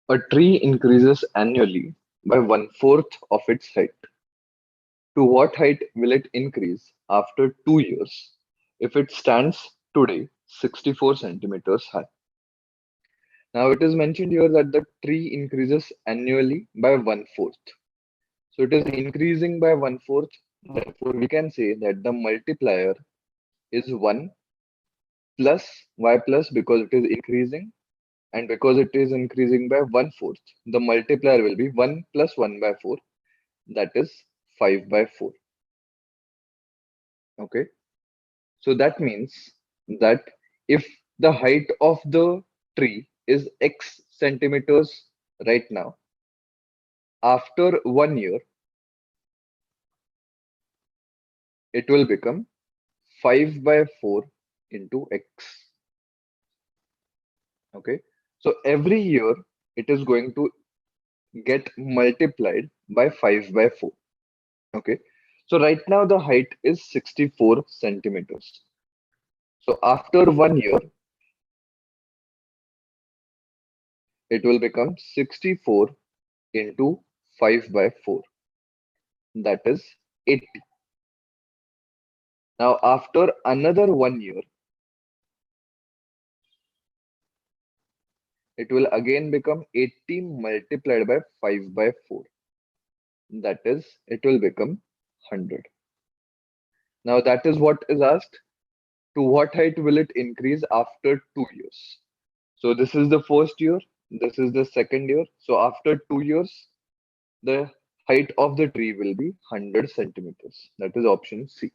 A tree increases annually by one-fourth of its height. To what height will it increase after 2 years if it stands today 64 centimeters high? Now it is mentioned here that the tree increases annually by one-fourth. So it is increasing by one-fourth. Therefore, we can say that the multiplier is 1 plus y plus because it is increasing, and because it is increasing by one-fourth, the multiplier will be 1 plus 1 by 4, that is 5 by 4. Okay. So that means that if the height of the tree is x centimeters right now, after 1 year, it will become 5 by 4 into x. Okay. So every year it is going to get multiplied by 5 by 4. Okay. So right now the height is 64 centimeters. So after 1 year, it will become 64 into 5 by 4. That is 80. Now after another 1 year, it will again become 80 multiplied by 5 by 4. That is, it will become 100. Now that is what is asked. To what height will it increase after 2 years? So this is the first year. This is the second year. So after 2 years, the height of the tree will be 100 centimeters. That is option C.